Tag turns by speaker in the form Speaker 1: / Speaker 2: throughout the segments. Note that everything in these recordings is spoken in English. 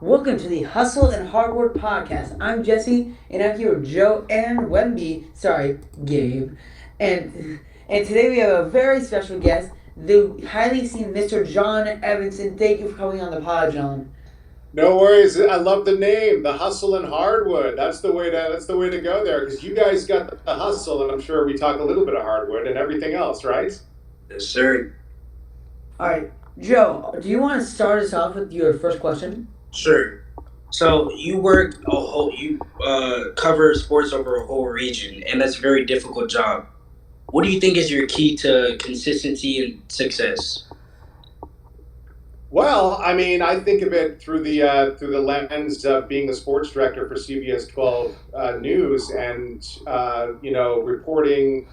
Speaker 1: Welcome to the Hustle and Hardwood podcast. I'm Jesse, and I'm here with Joe and Wemby. Sorry, Gabe. And today we have a very special guest, the highly esteemed Mr. John Evenson. Thank you for coming on the pod, John.
Speaker 2: No worries. I love the name, the hustle and hardwood. That's the way to go there because you guys got the hustle, and I'm sure we talk a little bit of hardwood and everything else, right?
Speaker 3: Yes, sir.
Speaker 1: All right, Joe, do you want to start us off with your first question?
Speaker 3: Sure. So you work a whole you cover sports over a whole region, and that's a very difficult job. What do you think is your key to consistency and success?
Speaker 2: Well, I mean, I think of it through the lens of being the sports director for CBS 12 News, and reporting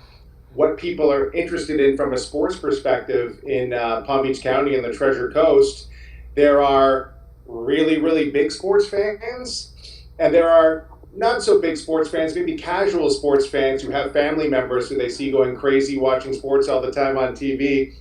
Speaker 2: what people are interested in from a sports perspective in Palm Beach County and the Treasure Coast. There are really, really big sports fans, and there are not so big sports fans, maybe casual sports fans who have family members who they see going crazy watching sports all the time on TV.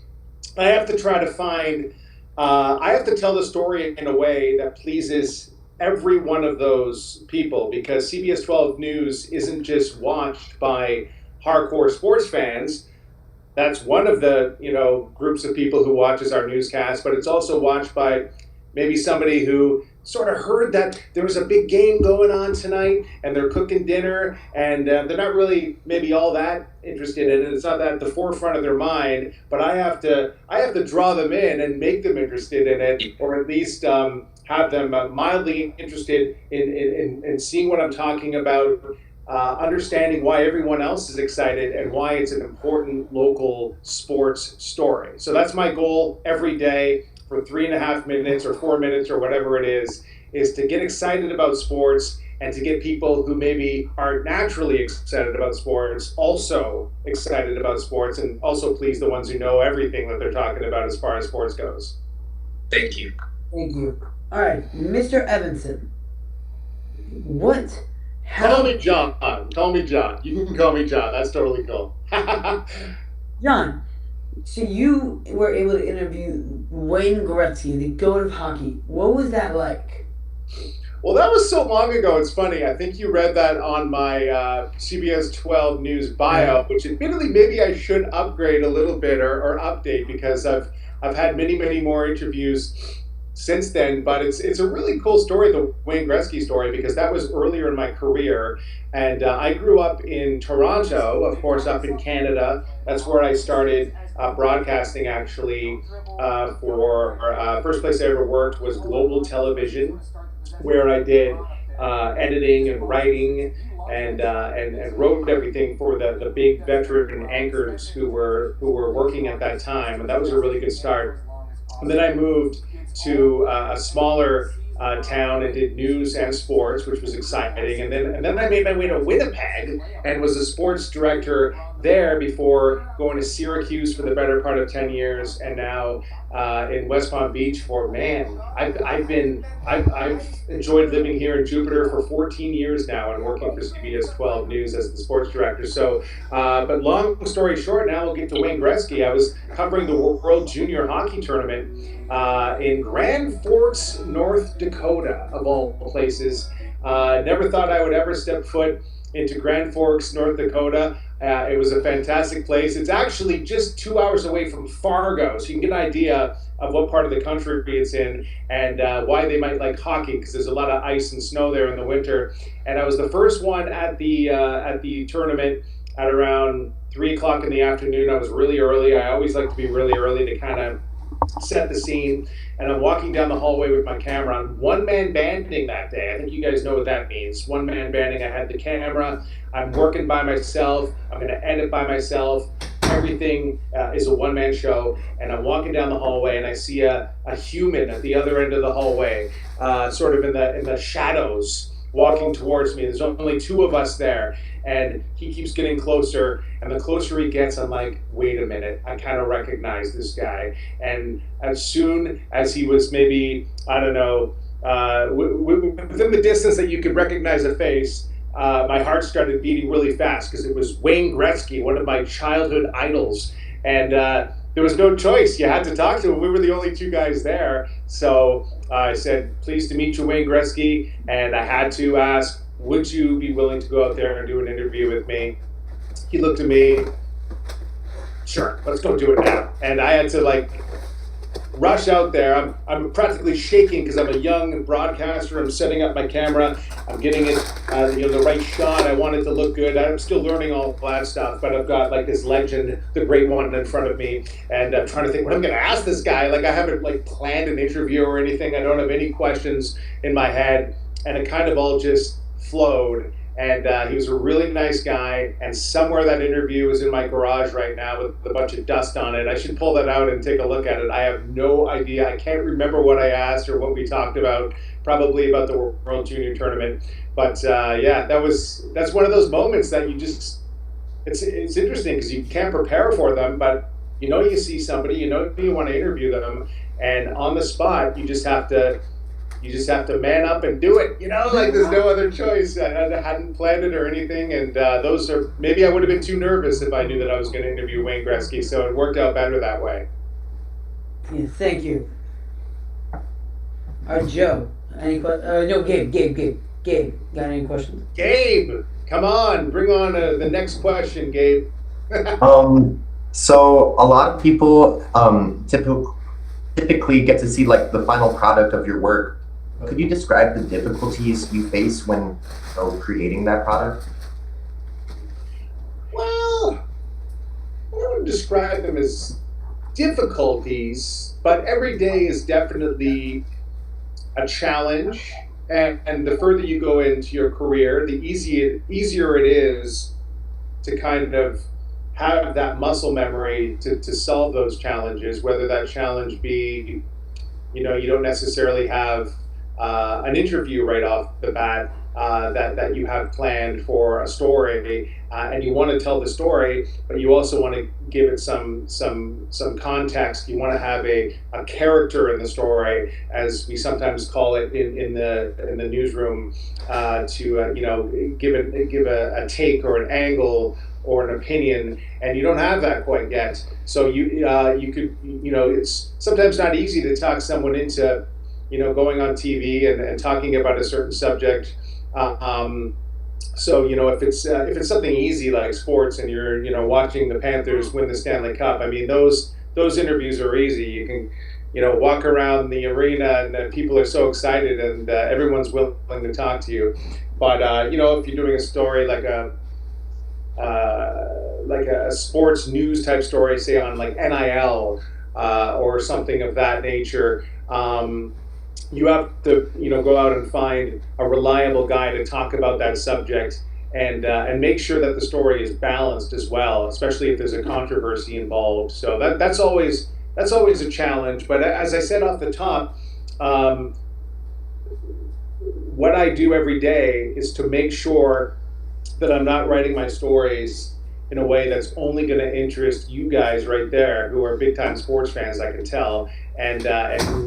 Speaker 2: I have to try to find, I have to tell the story in a way that pleases every one of those people because CBS 12 News isn't just watched by hardcore sports fans. That's one of the groups of people who watches our newscast, but it's also watched by maybe somebody who sort of heard that there was a big game going on tonight and they're cooking dinner and they're not really maybe all that interested in it. It's not at the forefront of their mind, but I have to draw them in and make them interested in it, or at least have them mildly interested in seeing what I'm talking about, understanding why everyone else is excited and why it's an important local sports story. So that's my goal every day for 3.5 minutes or 4 minutes or whatever it is to get excited about sports and to get people who maybe aren't naturally excited about sports also excited about sports, and also please the ones who know everything that they're talking about as far as sports goes.
Speaker 3: Thank you.
Speaker 1: Thank you. All right, Mr. Evenson, what?
Speaker 2: Call
Speaker 1: How?
Speaker 2: me John. Call me John. You can call me John. That's totally cool.
Speaker 1: John, so you were able to interview Wayne Gretzky, the goat of hockey. What was that like?
Speaker 2: Well, that was so long ago. It's funny. I think you read that on my CBS 12 News bio, which admittedly maybe I should upgrade a little bit or update because I've had many many more interviews since then. But it's a really cool story, the Wayne Gretzky story, because that was earlier in my career, and I grew up in Toronto, of course, up in Canada. That's where I started broadcasting. Actually, for first place I ever worked was Global Television, where I did editing and writing and wrote everything for the big veteran anchors who were working at that time, and that was a really good start. And then I moved to a smaller town and did news and sports, which was exciting. And then I made my way to Winnipeg and was a sports director there before going to Syracuse for the better part of 10 years, and now in West Palm Beach for man. I've enjoyed living here in Jupiter for 14 years now and working for CBS 12 News as the sports director. So, but long story short, now we'll get to Wayne Gretzky. I was covering the World Junior Hockey Tournament in Grand Forks, North Dakota, of all places. Never thought I would ever step foot into Grand Forks, North Dakota. It was a fantastic place. It's actually just 2 hours away from Fargo, so you can get an idea of what part of the country it's in and why they might like hockey, because there's a lot of ice and snow there in the winter. And I was the first one at the tournament at around 3 o'clock in the afternoon. I was really early. I always like to be really early to kind of set the scene. And I'm walking down the hallway with my camera. I'm one man banding that day. I think you guys know what that means. One man banding. I had the camera. I'm working by myself. I'm going to edit by myself. Everything is a one man show. And I'm walking down the hallway and I see a human at the other end of the hallway, sort of in the shadows, walking towards me. There's only two of us there, and he keeps getting closer. And the closer he gets, I'm like, wait a minute, I kind of recognize this guy. And as soon as he was maybe, I don't know, within the distance that you could recognize a face, my heart started beating really fast because it was Wayne Gretzky, one of my childhood idols. And there was no choice. You had to talk to him. We were the only two guys there. So I said, pleased to meet you, Wayne Gretzky. And I had to ask, would you be willing to go out there and do an interview with me? He looked at me, sure, let's go do it now. And I had to rush out there. I'm practically shaking because I'm a young broadcaster. I'm setting up my camera. I'm getting it, the right shot. I want it to look good. I'm still learning all that stuff, but I've got this legend, the great one, in front of me, and I'm trying to think what I'm going to ask this guy. I haven't planned an interview or anything. I don't have any questions in my head, and it kind of all just flowed. And he was a really nice guy. And somewhere that interview is in my garage right now with a bunch of dust on it. I should pull that out and take a look at it. I have no idea. I can't remember what I asked or what we talked about. Probably about the World Junior Tournament. But that's one of those moments that you just, it's interesting because you can't prepare for them, but you see somebody, you want to interview them, and on the spot you just have to man up and do it. There's no other choice. I hadn't planned it or anything, and maybe I would have been too nervous if I knew that I was going to interview Wayne Gretzky. So it worked out better that way.
Speaker 1: Yeah, thank you. All right, Joe. Any questions? No, Gabe. Got any questions?
Speaker 2: Gabe, come on, bring on the next question, Gabe.
Speaker 4: So a lot of people typically get to see the final product of your work. Could you describe the difficulties you face when creating that product?
Speaker 2: Well, I wouldn't describe them as difficulties, but every day is definitely a challenge. And the further you go into your career, the easier it is to kind of have that muscle memory to solve those challenges, whether that challenge be, you don't necessarily have an interview right off the bat that you have planned for a story, and you want to tell the story, but you also want to give it some context. You want to have a character in the story, as we sometimes call it in the newsroom, to give a take or an angle or an opinion, and you don't have that quite yet. So you could it's sometimes not easy to talk someone into going on TV and talking about a certain subject. So if it's something easy like sports and you're watching the Panthers win the Stanley Cup, I mean those interviews are easy. You can walk around the arena and people are so excited and everyone's willing to talk to you. But if you're doing a story like a sports news type story, say on NIL or something of that nature, you have to go out and find a reliable guy to talk about that subject and make sure that the story is balanced as well, especially if there's a controversy involved. So that's always a challenge. But as I said off the top, what I do every day is to make sure that I'm not writing my stories in a way that's only going to interest you guys right there, who are big time sports fans, I can tell, and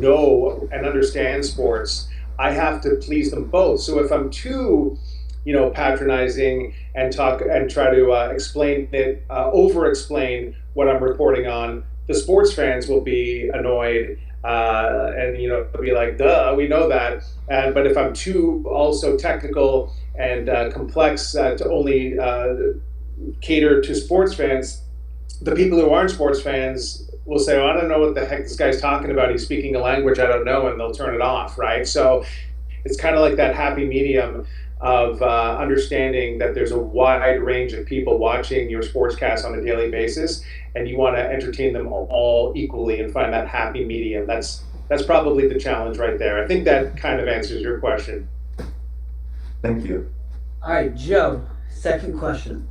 Speaker 2: know and understand sports. I have to please them both. So if I'm too, patronizing and try to explain it, over explain what I'm reporting on, the sports fans will be annoyed. And be like, duh, we know that. But if I'm too also technical and complex to only cater to sports fans, the people who aren't sports fans will say, oh, I don't know what the heck this guy's talking about. He's speaking a language I don't know, and they'll turn it off, right? So it's kind of like that happy medium of understanding that there's a wide range of people watching your sportscast on a daily basis, and you want to entertain them all equally and find that happy medium. That's probably the challenge right there. I think that kind of answers your question.
Speaker 4: Thank you.
Speaker 1: All right, Joe, second question.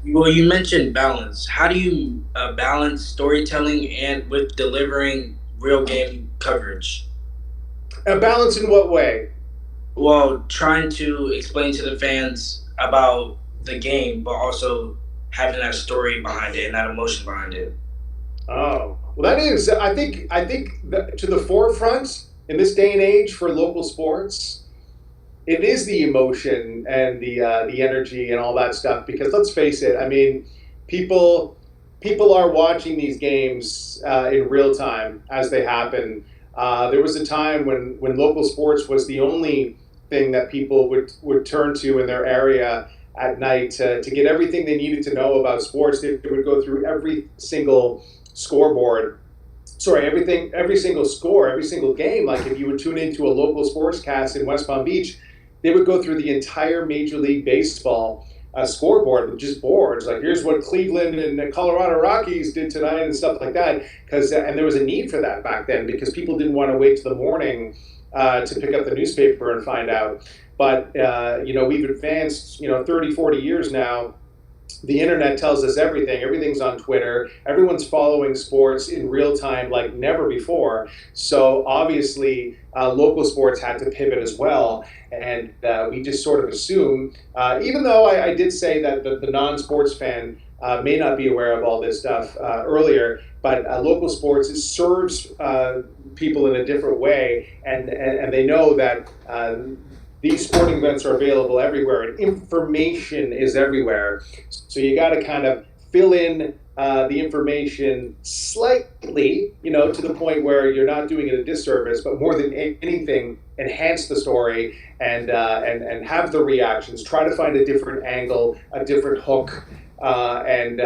Speaker 3: Well, you mentioned balance. How do you balance storytelling and with delivering real game coverage?
Speaker 2: A balance in what way?
Speaker 3: Well, trying to explain to the fans about the game, but also having that story behind it and that emotion behind it.
Speaker 2: Oh, well, that is, I think to the forefront in this day and age for local sports, it is the emotion and the energy and all that stuff. Because let's face it, I mean, people people are watching these games in real time as they happen. There was a time when local sports was the only thing that people would turn to in their area at night to get everything they needed to know about sports. They would go through every single scoreboard. Sorry, every single score, every single game. Like if you would tune into a local sportscast in West Palm Beach, they would go through the entire Major League Baseball scoreboard with just boards. Like here's what Cleveland and the Colorado Rockies did tonight and stuff like that. And there was a need for that back then because people didn't want to wait till the morning to pick up the newspaper and find out. But we've advanced 30, 40 years now. The internet tells us everything. Everything's on Twitter. Everyone's following sports in real time like never before. So obviously, local sports had to pivot as well. And we just sort of assume, even though I did say that the non-sports fan may not be aware of all this stuff earlier, but local sports serves people in a different way. And they know that these sporting events are available everywhere and information is everywhere. So you got to kind of fill in the information slightly, to the point where you're not doing it a disservice, but more than anything, enhance the story and have the reactions. Try to find a different angle, a different hook, and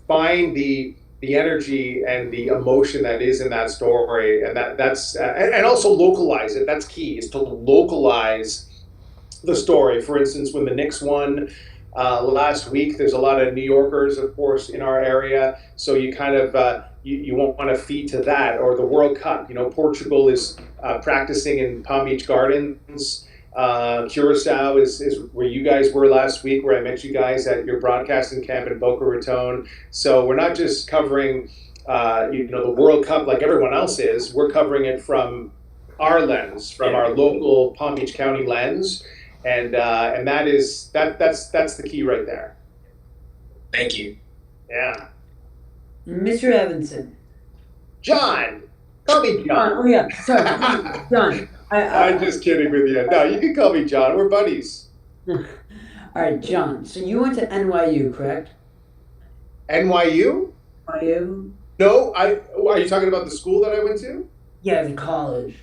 Speaker 2: find the energy and the emotion that is in that story, and that's and also localize it. That's key, is to localize the story. For instance, when the Knicks won last week, there's a lot of New Yorkers, of course, in our area, so you kind of you won't want to feed to that. Or the World Cup, Portugal is practicing in Palm Beach Gardens. Curacao is where you guys were last week, where I met you guys at your broadcasting camp in Boca Raton. So we're not just covering, the World Cup like everyone else is. We're covering it from our lens, from our local Palm Beach County lens, and that's the key right there.
Speaker 3: Thank you.
Speaker 2: Yeah.
Speaker 1: Mr. Evenson.
Speaker 2: John, call me John.
Speaker 1: Oh yeah, sorry, John.
Speaker 2: I'm just kidding with you. No, you can call me John. We're buddies.
Speaker 1: All right, John. So you went to NYU, correct?
Speaker 2: NYU?
Speaker 1: NYU?
Speaker 2: No, are you talking about the school that I went to?
Speaker 1: Yeah, the college.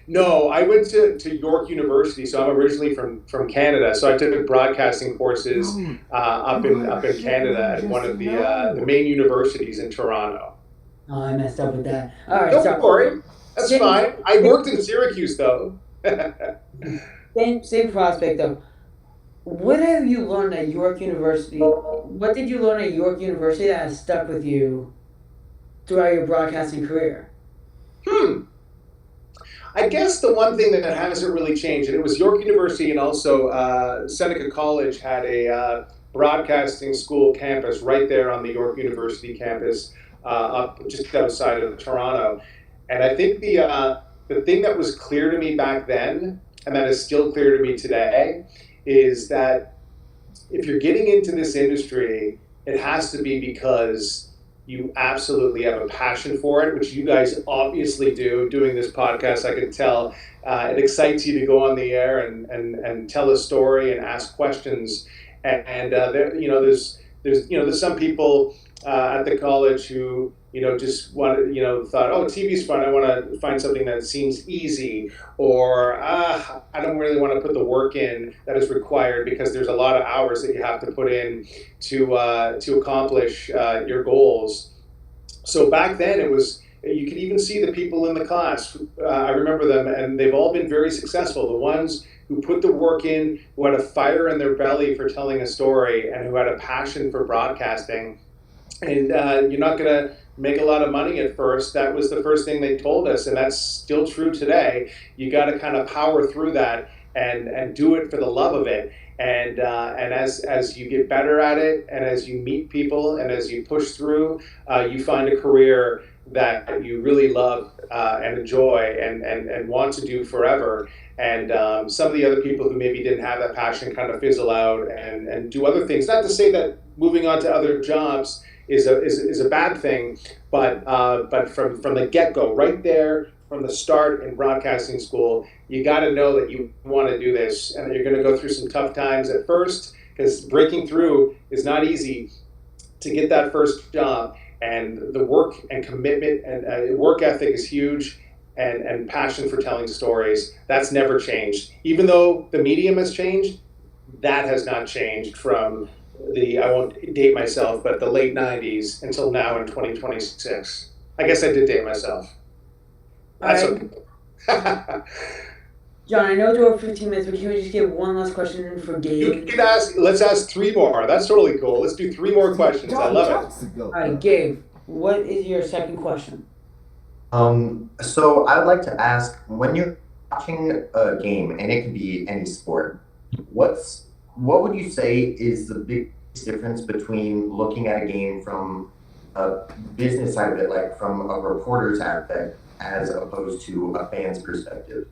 Speaker 2: No, I went to York University. So I'm originally from Canada. So I took broadcasting courses up in Canada at one of the main universities in Toronto.
Speaker 1: Oh, I messed up with that. All right,
Speaker 2: don't worry. That's fine. I worked in Syracuse, though.
Speaker 1: Same prospect, though. What have you learned at York University? What did you learn at York University that has stuck with you throughout your broadcasting career?
Speaker 2: I guess the one thing that hasn't really changed, and it was York University, and also Seneca College had a broadcasting school campus right there on the York University campus, up just outside of Toronto. And I think the thing that was clear to me back then, and that is still clear to me today, is that if you're getting into this industry, it has to be because you absolutely have a passion for it, which you guys obviously do. Doing this podcast, I can tell it excites you to go on the air and tell a story and ask questions. And there's some people at the college who just thought, oh, TV's fun. I want to find something that seems easy, or I don't really want to put the work in that is required because there's a lot of hours that you have to put in to accomplish your goals. So back then you could even see the people in the class. I remember them, and they've all been very successful. The ones who put the work in, who had a fire in their belly for telling a story, and who had a passion for broadcasting. And you're not going to make a lot of money at first. That was the first thing they told us, and that's still true today. You got to kind of power through that and do it for the love of it. And as you get better at it, and as you meet people, and as you push through, you find a career that you really love and enjoy and want to do forever. And some of the other people who maybe didn't have that passion kind of fizzle out and do other things. Not to say that moving on to other jobs is a bad thing, but from the get-go, right there from the start in broadcasting school, you got to know that you want to do this, and that you're going to go through some tough times at first, because breaking through is not easy to get that first job, and the work and commitment and work ethic is huge, and passion for telling stories, that's never changed. Even though the medium has changed, that has not changed from I won't date myself, but the late 90s until now in 2026. I guess I did date myself. That's
Speaker 1: Alright.
Speaker 2: okay.
Speaker 1: John, I know it's over 15 minutes, but can we just get one last question in for
Speaker 2: You
Speaker 1: Gabe?
Speaker 2: can let's ask 3 more. That's totally cool. Let's do 3 more questions. I love it.
Speaker 1: Alright, Gabe, what is your second question?
Speaker 4: So I would like to ask, when you're watching a game, and it could be any sport, what would you say is the biggest difference between looking at a game from a business side of it, like from a reporter's aspect, as opposed to a fan's perspective?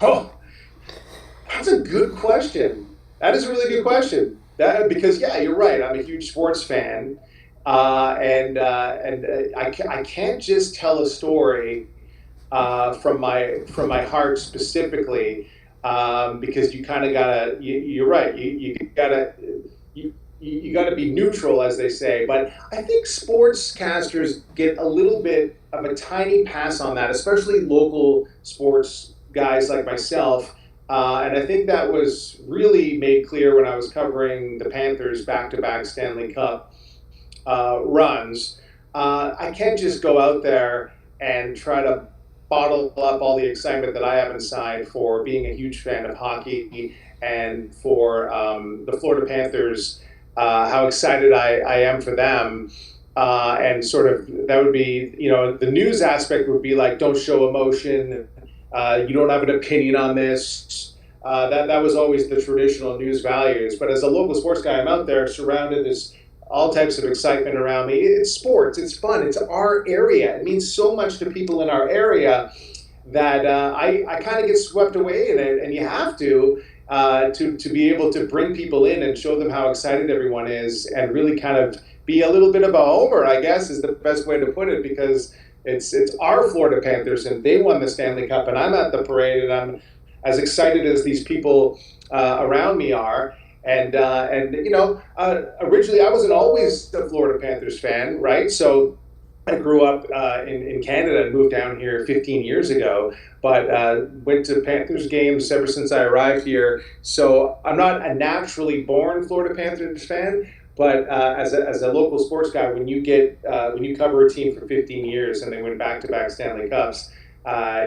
Speaker 2: Oh, that's a good question. That is a really good question. Because yeah, you're right. I'm a huge sports fan, I can't just tell a story from my heart specifically, because you kind of gotta. You're right. You gotta be neutral, as they say. But I think sportscasters get a little bit of a tiny pass on that, especially local sports guys like myself. And I think that was really made clear when I was covering the Panthers' back-to-back Stanley Cup runs. I can't just go out there and try to bottle up all the excitement that I have inside for being a huge fan of hockey, and for the Florida Panthers, how excited I am for them. And sort of that would be, the news aspect would be like, don't show emotion. You don't have an opinion on this. That was always the traditional news values. But as a local sports guy, I'm out there surrounded. There's all types of excitement around me. It's sports. It's fun. It's our area. It means so much to people in our area that I kind of get swept away in it. And you have to be able to bring people in and show them how excited everyone is, and really kind of be a little bit of a homer, I guess, is the best way to put it, because it's our Florida Panthers, and they won the Stanley Cup, and I'm at the parade, and I'm as excited as these people around me are. And originally I wasn't always a Florida Panthers fan, right? So I grew up in Canada and moved down here 15 years ago, but went to Panthers games ever since I arrived here. So I'm not a naturally born Florida Panthers fan, but as a local sports guy, when you cover a team for 15 years and they win back-to-back Stanley Cups,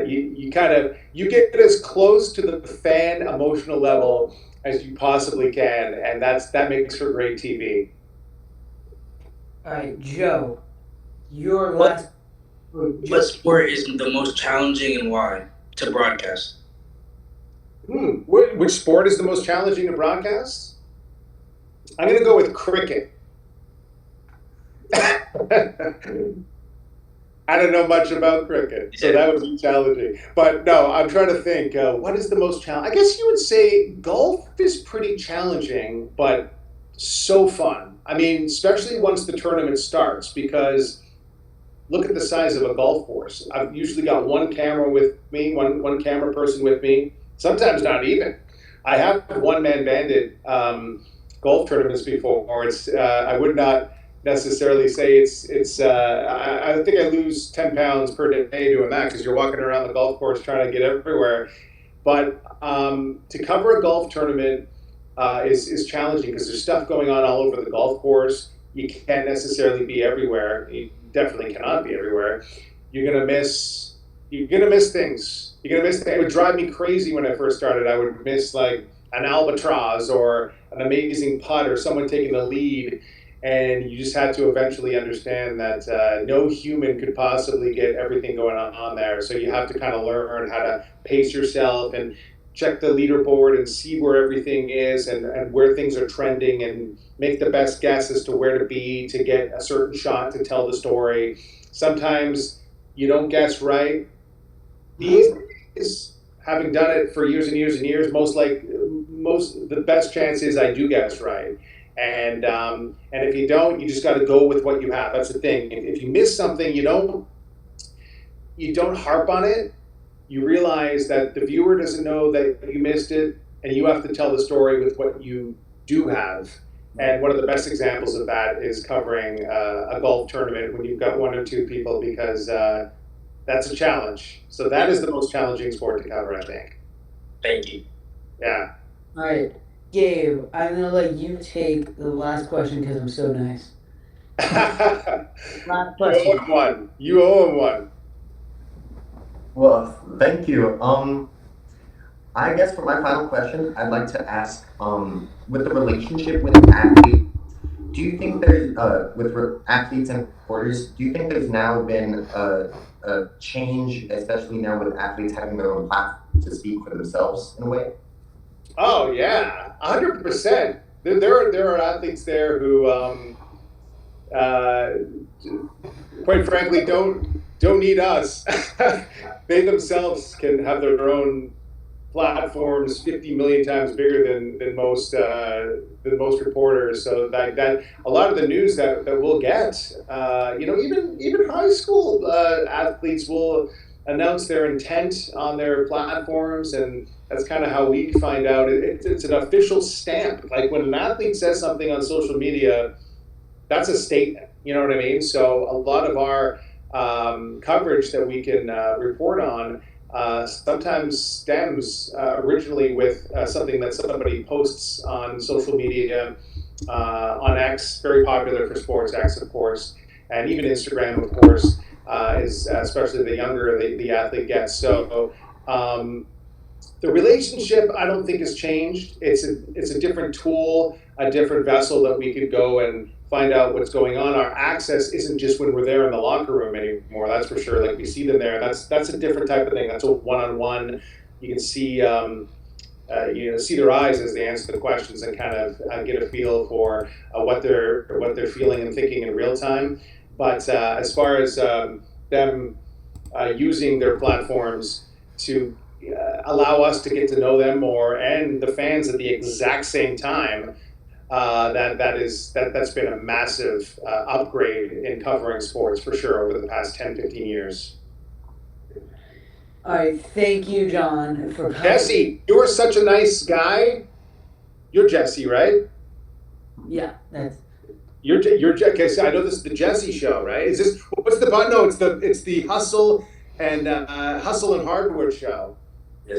Speaker 2: you get as close to the fan emotional level as you possibly can, and that makes for great TV.
Speaker 1: All right, Joe, your last.
Speaker 3: What sport is the most challenging and why to broadcast?
Speaker 2: Which sport is the most challenging to broadcast? I'm going to go with cricket. I don't know much about cricket, so that would be challenging. But no, I'm trying to think, what is the most challenging? I guess you would say golf is pretty challenging, but so fun. I mean, especially once the tournament starts, because look at the size of a golf course. I've usually got one camera with me, one camera person with me, sometimes not even. I have one-man banded golf tournaments before, or I would not necessarily say it's I think I lose 10 pounds per day doing that, because you're walking around the golf course trying to get everywhere. But to cover a golf tournament is challenging, because there's stuff going on all over the golf course. You can't necessarily be everywhere. You definitely cannot be everywhere. You're gonna miss things. It would drive me crazy when I first started. I would miss like an albatross or an amazing putt or someone taking the lead. And you just had to eventually understand that no human could possibly get everything going on there. So you have to kind of learn how to pace yourself and check the leaderboard and see where everything is, and where things are trending, and make the best guess as to where to be to get a certain shot to tell the story. Sometimes you don't guess right. These days, having done it for years and years and years, the best chance is I do guess right. And if you don't, you just got to go with what you have. That's the thing. If you miss something, you don't harp on it. You realize that the viewer doesn't know that you missed it, and you have to tell the story with what you do have. And one of the best examples of that is covering a golf tournament when you've got one or two people, because that's a challenge. So that is the most challenging sport to cover, I think.
Speaker 3: Thank you.
Speaker 2: Yeah.
Speaker 1: All right, Gabe, I'm gonna let you take the last question because I'm so nice. Last
Speaker 2: You owe
Speaker 1: question.
Speaker 2: him one. You owe him one.
Speaker 4: Well, thank you. I guess for my final question, I'd like to ask, with the relationship with athletes, do you think there's, athletes and reporters, do you think there's now been a change, especially now with athletes having their own platform to speak for themselves in a way?
Speaker 2: Oh yeah, 100%. There are athletes there who, uh, quite frankly, don't need us. They themselves can have their own platforms 50 million times bigger than most reporters. So that a lot of the news that we'll get, even high school athletes will announce their intent on their platforms, and that's kind of how we find out. It's an official stamp. Like when an athlete says something on social media, that's a statement. You know what I mean? So a lot of our coverage that we can report on sometimes stems originally with something that somebody posts on social media, on X, very popular for sports, X of course, and even Instagram, of course, is especially the younger the athlete gets. So the relationship, I don't think, has changed. It's a different tool, a different vessel that we could go and find out what's going on. Our access isn't just when we're there in the locker room anymore. That's for sure. Like we see them there. That's a different type of thing. That's a one-on-one. You can see see their eyes as they answer the questions and kind of get a feel for what they're feeling and thinking in real time. But as far as them using their platforms to allow us to get to know them more and the fans at the exact same time, that's been a massive upgrade in covering sports for sure over the past 10, 15 years.
Speaker 1: All right, thank you, John, for coming.
Speaker 2: Jesse, you're such a nice guy. You're Jesse, right?
Speaker 1: Yeah, that's.
Speaker 2: You're okay. So I know this is the Jesse show, right? Is this what's the button? No, it's the Hustle and Hardwood show.
Speaker 3: Yes,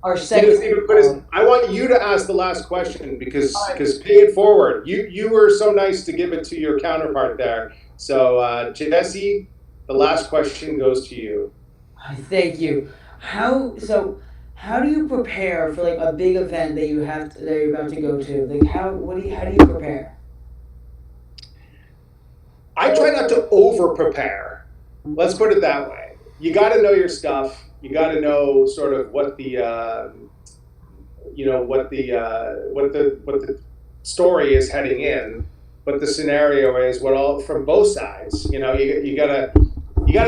Speaker 1: Our second.
Speaker 2: I want you to ask the last question because pay it forward. You were so nice to give it to your counterpart there. So Jesse, the last question goes to you.
Speaker 1: Thank you. How do you prepare for like a big event that you're about to go to? Like how do you prepare?
Speaker 2: I try not to over prepare. Let's put it that way. You got to know your stuff. You got to know sort of what the what the story is heading in, what the scenario is, what all from both sides. You gotta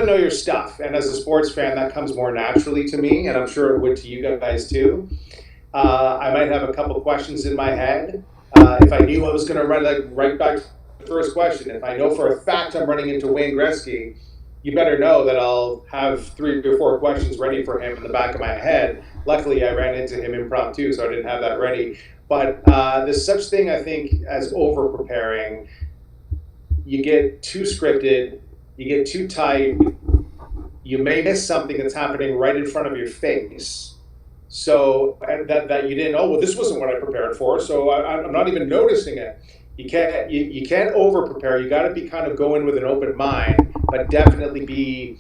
Speaker 2: know your stuff. And as a sports fan, that comes more naturally to me, and I'm sure it would to you guys too. I might have a couple questions in my head. If I knew I was going to run right back to the first question, if I know for a fact I'm running into Wayne Gretzky, you better know that I'll have 3 or 4 questions ready for him in the back of my head. Luckily, I ran into him impromptu, so I didn't have that ready. But there's such thing, I think, as over preparing. You get too scripted, you get too tight, you may miss something that's happening right in front of your face. So that you didn't, well, this wasn't what I prepared for, so I'm not even noticing it. You can't over prepare. You got to be kind of go in with an open mind, but definitely be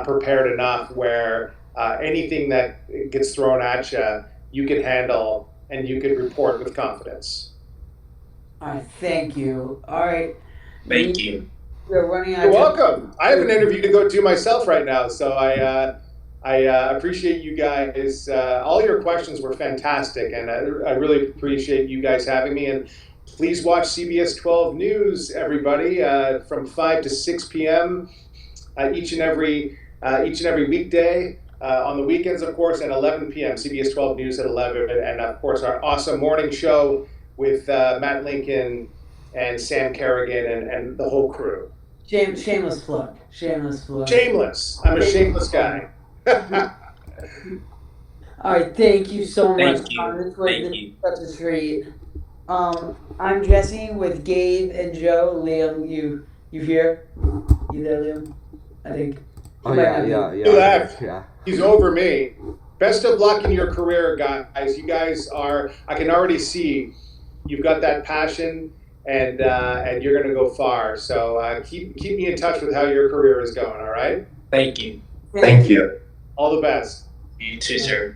Speaker 2: prepared enough where anything that gets thrown at you, you can handle and you can report with confidence.
Speaker 1: All right, thank you. All right.
Speaker 3: Thank you.
Speaker 1: We're running out.
Speaker 2: You're welcome. I have an interview to go do myself right now, so I appreciate you guys. All your questions were fantastic, and I really appreciate you guys having me. And please watch CBS 12 News, everybody, from 5 to 6 p.m. Each and every weekday. On the weekends, of course, at 11 p.m. CBS 12 News at 11, and of course our awesome morning show with Matt Lincoln and Sam Kerrigan and the whole crew.
Speaker 1: Shameless plug. Shameless plug.
Speaker 2: Shameless. I'm a shameless guy.
Speaker 1: All right, thank you so much.
Speaker 3: Thank you.
Speaker 1: This was such a treat. I'm Jesse with Gabe and Joe. Liam, you here? You there, Liam? I think. He
Speaker 5: Oh
Speaker 1: might
Speaker 5: yeah,
Speaker 1: not be.
Speaker 5: yeah,
Speaker 2: He
Speaker 5: yeah.
Speaker 2: left.
Speaker 5: Yeah.
Speaker 2: He's over me. Best of luck in your career, guys. You guys are. I can already see you've got that passion, and you're going to go far. So keep me in touch with how your career is going. All right.
Speaker 3: Thank you.
Speaker 4: Thank you.
Speaker 2: All the best.
Speaker 3: You too, sir.